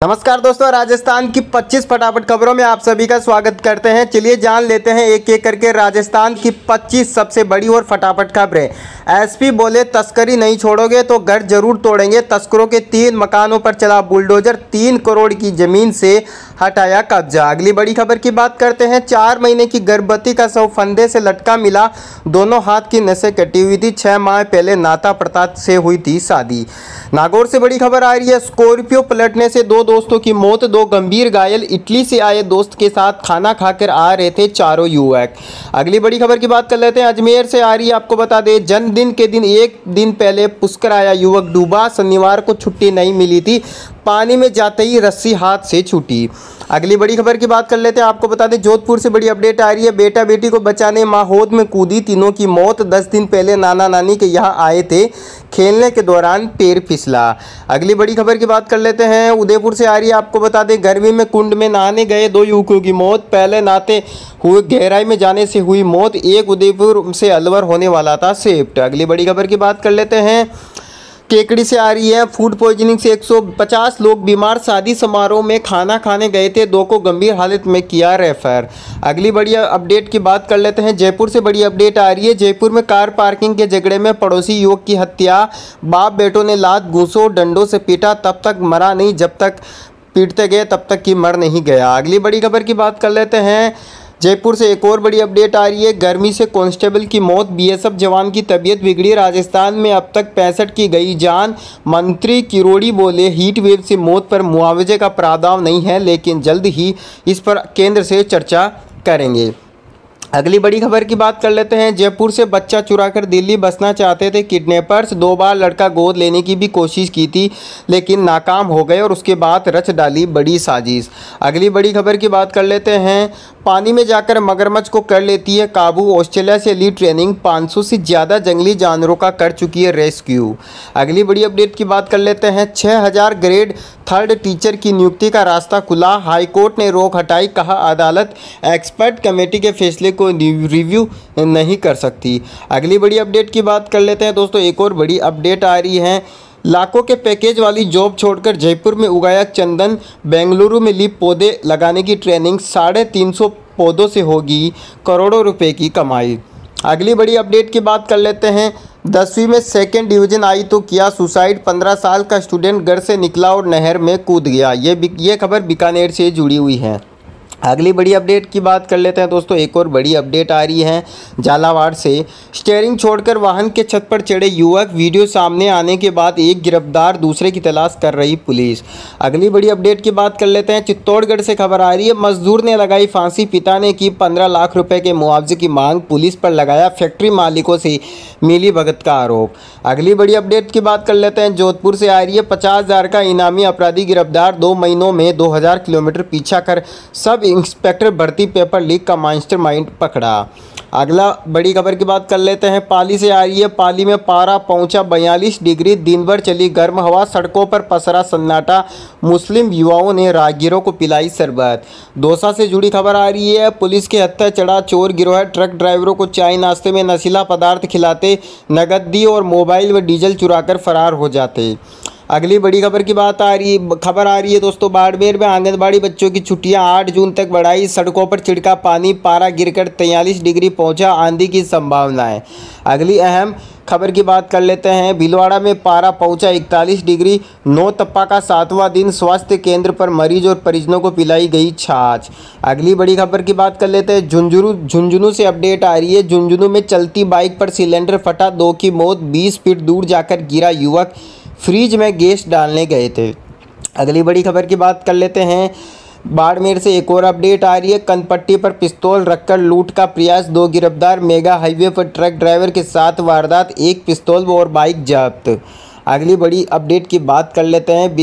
नमस्कार दोस्तों, राजस्थान की 25 फटाफट खबरों में आप सभी का स्वागत करते हैं। चलिए जान लेते हैं एक एक करके राजस्थान की 25 सबसे बड़ी और फटाफट खबरें। एसपी बोले तस्करी नहीं छोड़ोगे तो घर जरूर तोड़ेंगे। तस्करों के 3 मकानों पर चला बुलडोजर, 3 करोड़ की जमीन से हटाया कब्जा। अगली बड़ी खबर की बात करते हैं। 4 महीने की गर्भवती का शव फंदे से लटका मिला, दोनों हाथ की नसें कटी हुई थी। 6 माह पहले नाता प्रताप से हुई थी शादी। नागौर से बड़ी खबर आ रही है। स्कॉर्पियो पलटने से 2 दोस्तों की मौत, 2 गंभीर घायल। इटली से आए दोस्त के साथ खाना खाकर आ रहे थे चारों युवक। अगली बड़ी खबर की बात कर लेते हैं। अजमेर से आ रही है, आपको बता दें जन्मदिन के दिन एक दिन पहले पुष्कर आया युवक डूबा। शनिवार को छुट्टी नहीं मिली थी, पानी में जाते ही रस्सी हाथ से छूटी। अगली बड़ी खबर की बात कर लेते हैं। आपको बता दें जोधपुर से बड़ी अपडेट आ रही है। बेटा बेटी को बचाने मां होद में कूदी, तीनों की मौत। 10 दिन पहले नाना नानी के यहाँ आए थे, खेलने के दौरान पैर फिसला। अगली बड़ी खबर की बात कर लेते हैं। उदयपुर से आ रही है, आपको बता दें गर्मी में कुंड में नहाने गए 2 युवकों की मौत। पहले नहाते हुए गहराई में जाने से हुई मौत। एक उदयपुर से अलवर होने वाला था शिफ्ट। अगली बड़ी खबर की बात कर लेते हैं। केकड़ी से आ रही है। फूड पॉइजनिंग से 150 लोग बीमार, शादी समारोह में खाना खाने गए थे, 2 को गंभीर हालत में किया रेफर। अगली बड़ी अपडेट की बात कर लेते हैं। जयपुर से बड़ी अपडेट आ रही है। जयपुर में कार पार्किंग के झगड़े में पड़ोसी युवक की हत्या, बाप बेटों ने लात घूंसों डंडों से पीटा, तब तक मरा नहीं जब तक पीटते गए तब तक कि मर नहीं गया। अगली बड़ी खबर की बात कर लेते हैं। जयपुर से एक और बड़ी अपडेट आ रही है। गर्मी से कांस्टेबल की मौत, बीएसएफ जवान की तबीयत बिगड़ी। राजस्थान में अब तक 65 की गई जान। मंत्री किरोड़ी बोले हीट वेव से मौत पर मुआवजे का प्रावधान नहीं है, लेकिन जल्द ही इस पर केंद्र से चर्चा करेंगे। अगली बड़ी खबर की बात कर लेते हैं। जयपुर से बच्चा चुराकर दिल्ली बसना चाहते थे किडनैपर्स। 2 बार लड़का गोद लेने की भी कोशिश की थी, लेकिन नाकाम हो गए और उसके बाद रच डाली बड़ी साजिश। अगली बड़ी खबर की बात कर लेते हैं। पानी में जाकर मगरमच्छ को कर लेती है काबू, ऑस्ट्रेलिया से ली ट्रेनिंग। 500 से ज़्यादा जंगली जानवरों का कर चुकी है रेस्क्यू। अगली बड़ी अपडेट की बात कर लेते हैं। 6000 ग्रेड 3rd टीचर की नियुक्ति का रास्ता खुला, हाईकोर्ट ने रोक हटाई। कहा अदालत एक्सपर्ट कमेटी के फैसले को रिव्यू नहीं कर सकती। अगली बड़ी अपडेट की बात कर लेते हैं दोस्तों। एक और बड़ी अपडेट आ रही है। लाखों के पैकेज वाली जॉब छोड़कर जयपुर में उगाया चंदन, बेंगलुरु में ली पौधे लगाने की ट्रेनिंग। 350 पौधों से होगी करोड़ों रुपए की कमाई। अगली बड़ी अपडेट की बात कर लेते हैं। 10वीं में 2nd डिवीज़न आई तो किया सुसाइड, 15 साल का स्टूडेंट घर से निकला और नहर में कूद गया। ये खबर बीकानेर से जुड़ी हुई है। अगली बड़ी अपडेट की बात कर लेते हैं दोस्तों। एक और बड़ी अपडेट आ रही है झालावाड़ से। स्टीयरिंग छोड़कर वाहन के छत पर चढ़े युवक, वीडियो सामने आने के बाद एक गिरफ्तार, दूसरे की तलाश कर रही पुलिस। अगली बड़ी अपडेट की बात कर लेते हैं। चित्तौड़गढ़ से खबर आ रही है। मजदूर ने लगाई फांसी, पिता ने की 15 लाख रुपए के मुआवजे की मांग, पुलिस पर लगाया फैक्ट्री मालिकों से मिली भगत का आरोप। अगली बड़ी अपडेट की बात कर लेते हैं। जोधपुर से आ रही है। 50,000 का इनामी अपराधी गिरफ्तार, 2 महीनों में 2000 किलोमीटर पीछा कर सब इंस्पेक्टर भर्ती पेपर लीक का मास्टरमाइंड पकड़ा। अगला बड़ी खबर की बात कर लेते हैं। पाली से आ रही है। पाली में पारा पहुंचा 42 डिग्री, दिन भर चली गर्म हवा, सड़कों पर पसरा सन्नाटा, मुस्लिम युवाओं ने राहगीरों को पिलाई शरबत। दौसा से जुड़ी खबर आ रही है। पुलिस के हत्या चढ़ा चोर गिरोह, ट्रक ड्राइवरों को चाय नाश्ते में नशीला पदार्थ खिलाते, नगद दी और मोबाइल व डीजल चुराकर फरार हो जाते। अगली बड़ी खबर की खबर आ रही है दोस्तों। बाड़मेर में आंगनबाड़ी बच्चों की छुट्टियां 8 जून तक बढ़ाई, सड़कों पर छिड़का पानी, पारा गिरकर 43 डिग्री पहुंचा, आंधी की संभावना है। अगली अहम खबर की बात कर लेते हैं। भीलवाड़ा में पारा पहुंचा 41 डिग्री, नौतप्पा का 7वां दिन, स्वास्थ्य केंद्र पर मरीज और परिजनों को पिलाई गई छाछ। अगली बड़ी खबर की बात कर लेते हैं। झुंझुनू से अपडेट आ रही है। झुंझुनू में चलती बाइक पर सिलेंडर फटा, 2 की मौत, 20 फीट दूर जाकर गिरा युवक, फ्रिज में गैस डालने गए थे। अगली बड़ी खबर की बात कर लेते हैं। बाड़मेर से एक और अपडेट आ रही है। कनपट्टी पर पिस्तौल रखकर लूट का प्रयास, 2 गिरफ्तार, मेगा हाईवे पर ट्रक ड्राइवर के साथ वारदात, 1 पिस्तौल और बाइक जब्त। अगली बड़ी अपडेट की बात कर लेते हैं।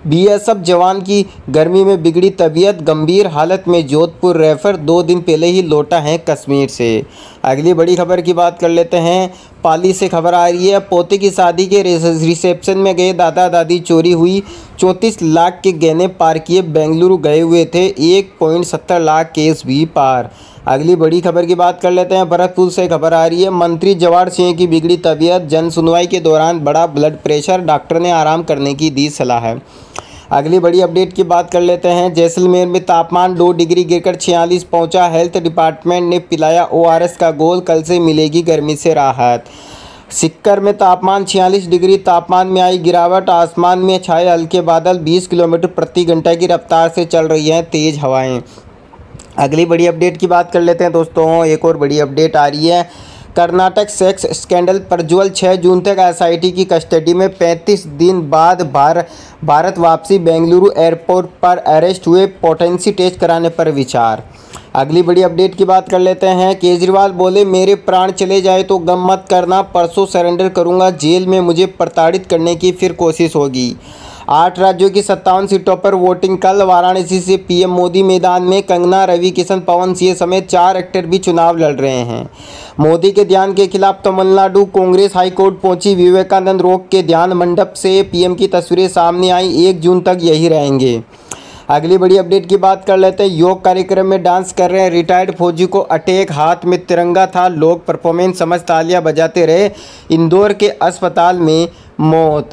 बीएसएफ जवान की गर्मी में बिगड़ी तबीयत, गंभीर हालत में जोधपुर रेफर, 2 दिन पहले ही लौटा है कश्मीर से। अगली बड़ी खबर की बात कर लेते हैं। पाली से खबर आ रही है। पोते की शादी के रिसेप्शन में गए दादा दादी, चोरी हुई, 34 लाख के गहने पार किए, बेंगलुरु गए हुए थे, 1.70 लाख केस भी पार। अगली बड़ी खबर की बात कर लेते हैं। भरतपुर से खबर आ रही है। मंत्री जवाहर सिंह की बिगड़ी तबीयत, जन सुनवाई के दौरान बढ़ा ब्लड प्रेशर, डॉक्टर ने आराम करने की दी सलाह है। अगली बड़ी अपडेट की बात कर लेते हैं। जैसलमेर में तापमान 2 डिग्री गिरकर 46 पहुंचा। हेल्थ डिपार्टमेंट ने पिलाया ORS का घोल, कल से मिलेगी गर्मी से राहत। सिक्कर में तापमान 46 डिग्री तापमान में आई गिरावट। आसमान में छाए हल्के बादल। 20 किलोमीटर प्रति घंटे की रफ्तार से चल रही हैं तेज हवाएं। अगली बड़ी अपडेट की बात कर लेते हैं दोस्तों। एक और बड़ी अपडेट आ रही है। कर्नाटक सेक्स स्कैंडल प्रज्वल 6 जून तक SIT की कस्टडी में। 35 दिन बाद भारत वापसी। बेंगलुरु एयरपोर्ट पर अरेस्ट हुए। पोटेंसी टेस्ट कराने पर विचार। अगली बड़ी अपडेट की बात कर लेते हैं। केजरीवाल बोले, मेरे प्राण चले जाए तो गम मत करना, परसों सरेंडर करूंगा। जेल में मुझे प्रताड़ित करने की फिर कोशिश होगी। 8 राज्यों की 57 सीटों पर वोटिंग कल। वाराणसी से PM मोदी मैदान में। कंगना, रवि किशन, पवन सिंह समेत 4 एक्टर भी चुनाव लड़ रहे हैं। मोदी के ध्यान के खिलाफ तमिलनाडु कांग्रेस हाईकोर्ट पहुंची। विवेकानंद रॉक के ध्यान मंडप से PM की तस्वीरें सामने आई। 1 जून तक यही रहेंगे। अगली बड़ी अपडेट की बात कर लेते हैं। योग कार्यक्रम में डांस कर रहे रिटायर्ड फौजी को अटैक, हाथ में तिरंगा था। लोग परफॉर्मेंस समझ तालियां बजाते रहे। इंदौर के अस्पताल में मौत।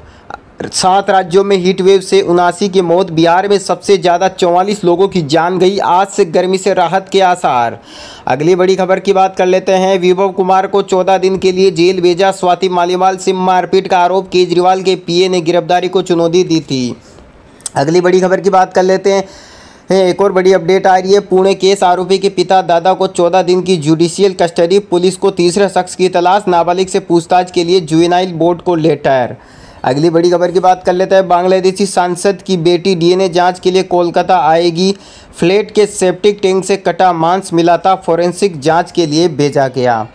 7 राज्यों में हीट वेव से 79 की मौत। बिहार में सबसे ज़्यादा 44 लोगों की जान गई। आज से गर्मी से राहत के आसार। अगली बड़ी खबर की बात कर लेते हैं। विभव कुमार को 14 दिन के लिए जेल भेजा। स्वाति मालीवाल सिम मारपीट का आरोप। केजरीवाल के PA ने गिरफ्तारी को चुनौती दी थी। अगली बड़ी खबर की बात कर लेते हैं। एक और बड़ी अपडेट आ रही है। पुणे केस आरोपी के पिता दादा को 14 दिन की जुडिशियल कस्टडी। पुलिस को तीसरे शख्स की तलाश। नाबालिग से पूछताछ के लिए जुवेनाइल बोर्ड को लेटर। अगली बड़ी खबर की बात कर लेते हैं। बांग्लादेशी सांसद की बेटी DNA जांच के लिए कोलकाता आएगी। फ्लैट के सेप्टिक टैंक से कटा मांस मिला था। फोरेंसिक जांच के लिए भेजा गया।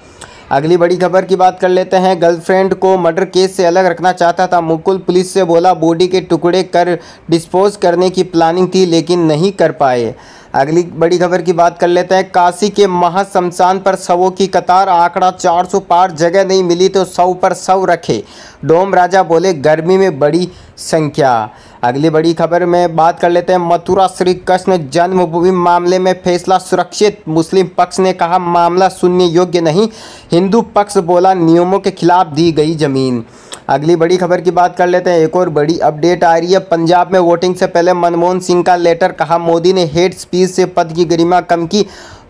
अगली बड़ी खबर की बात कर लेते हैं। गर्लफ्रेंड को मर्डर केस से अलग रखना चाहता था मुकुल। पुलिस से बोला बॉडी के टुकड़े कर डिस्पोज करने की प्लानिंग थी, लेकिन नहीं कर पाए। अगली बड़ी खबर की बात कर लेते हैं। काशी के महाश्मशान पर शवों की कतार। आंकड़ा 400 पार। जगह नहीं मिली तो 100 पर 100 रखे। डोम राजा बोले, गर्मी में बड़ी संख्या। अगली बड़ी खबर में बात कर लेते हैं। मथुरा श्री कृष्ण जन्मभूमि मामले में फैसला सुरक्षित। मुस्लिम पक्ष ने कहा मामला सुनने योग्य नहीं। हिंदू पक्ष बोला नियमों के खिलाफ दी गई जमीन। अगली बड़ी खबर की बात कर लेते हैं। एक और बड़ी अपडेट आ रही है। पंजाब में वोटिंग से पहले मनमोहन सिंह का लेटर। कहा मोदी ने हेट स्पीच से पद की गरिमा कम की,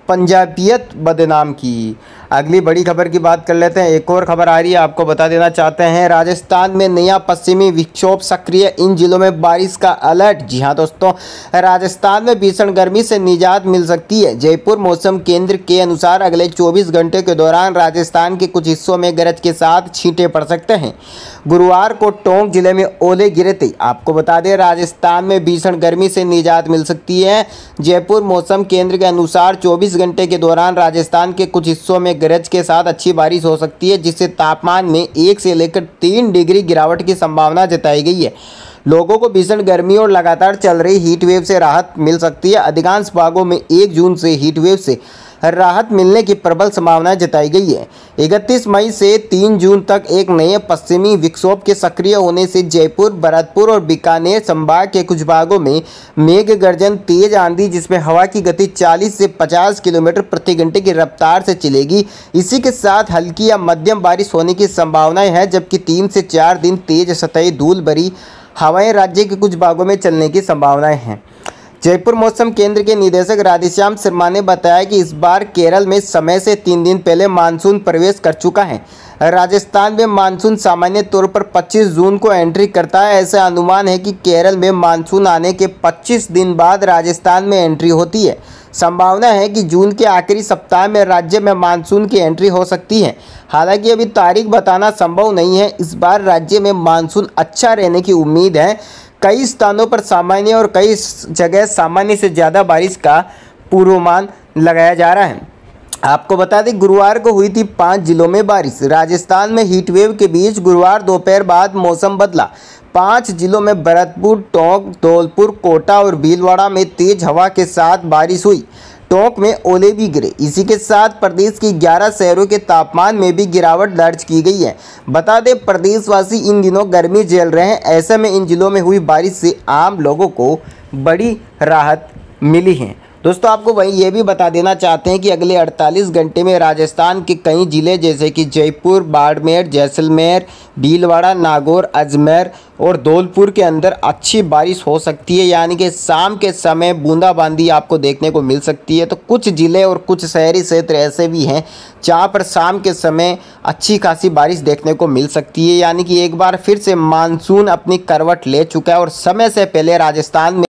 पंजाबियत बदनाम की। अगली बड़ी खबर की बात कर लेते हैं। एक और खबर आ रही है, आपको बता देना चाहते हैं। राजस्थान में नया पश्चिमी विक्षोभ सक्रिय। इन जिलों में बारिश का अलर्ट। जी हां दोस्तों, राजस्थान में भीषण गर्मी से निजात मिल सकती है। जयपुर मौसम केंद्र के अनुसार अगले 24 घंटे के दौरान राजस्थान के कुछ हिस्सों में गरज के साथ छींटे पड़ सकते हैं। गुरुवार को टोंक जिले में ओले गिरे थे। आपको बता दें, राजस्थान में भीषण गर्मी से निजात मिल सकती है। जयपुर मौसम केंद्र के अनुसार 24 घंटे के दौरान राजस्थान के कुछ हिस्सों में गरज के साथ अच्छी बारिश हो सकती है, जिससे तापमान में 1 से लेकर 3 डिग्री गिरावट की संभावना जताई गई है। लोगों को भीषण गर्मी और लगातार चल रही हीट वेव से राहत मिल सकती है। अधिकांश भागों में 1 जून से हीट वेव से राहत मिलने की प्रबल संभावना जताई गई है। 31 मई से 3 जून तक एक नए पश्चिमी विक्षोभ के सक्रिय होने से जयपुर, भरतपुर और बीकानेर संभाग के कुछ भागों में मेघ गर्जन, तेज आंधी जिसमें हवा की गति 40 से 50 किलोमीटर प्रति घंटे की रफ्तार से चलेगी। इसी के साथ हल्की या मध्यम बारिश होने की संभावनाएं हैं, जबकि 3 से 4 दिन तेज सतही धूल भरी हवाएं राज्य के कुछ भागों में चलने की संभावनाएं हैं। जयपुर मौसम केंद्र के निदेशक राधेश्याम शर्मा ने बताया कि इस बार केरल में समय से 3 दिन पहले मानसून प्रवेश कर चुका है। राजस्थान में मानसून सामान्य तौर पर 25 जून को एंट्री करता है। ऐसा अनुमान है कि केरल में मानसून आने के 25 दिन बाद राजस्थान में एंट्री होती है। संभावना है कि जून के आखिरी सप्ताह में राज्य में मानसून की एंट्री हो सकती है। हालांकि अभी तारीख बताना संभव नहीं है। इस बार राज्य में मानसून अच्छा रहने की उम्मीद है। कई स्थानों पर सामान्य और कई जगह सामान्य से ज़्यादा बारिश का पूर्वानुमान लगाया जा रहा है। आपको बता दें, गुरुवार को हुई थी 5 जिलों में बारिश। राजस्थान में हीटवेव के बीच गुरुवार दोपहर बाद मौसम बदला। 5 जिलों में भरतपुर, टोंक, धौलपुर, कोटा और भीलवाड़ा में तेज हवा के साथ बारिश हुई। टोंक में ओले भी गिरे। इसी के साथ प्रदेश की 11 शहरों के तापमान में भी गिरावट दर्ज की गई है। बता दें, प्रदेशवासी इन दिनों गर्मी झेल रहे हैं। ऐसे में इन जिलों में हुई बारिश से आम लोगों को बड़ी राहत मिली है। दोस्तों आपको वहीं ये भी बता देना चाहते हैं कि अगले 48 घंटे में राजस्थान के कई ज़िले जैसे कि जयपुर, बाड़मेर, जैसलमेर, भीलवाड़ा, नागौर, अजमेर और धौलपुर के अंदर अच्छी बारिश हो सकती है, यानी कि शाम के समय बूंदाबांदी आपको देखने को मिल सकती है। तो कुछ ज़िले और कुछ शहरी क्षेत्र ऐसे भी हैं जहाँ पर शाम के समय अच्छी खासी बारिश देखने को मिल सकती है, यानी कि एक बार फिर से मानसून अपनी करवट ले चुका है और समय से पहले राजस्थान में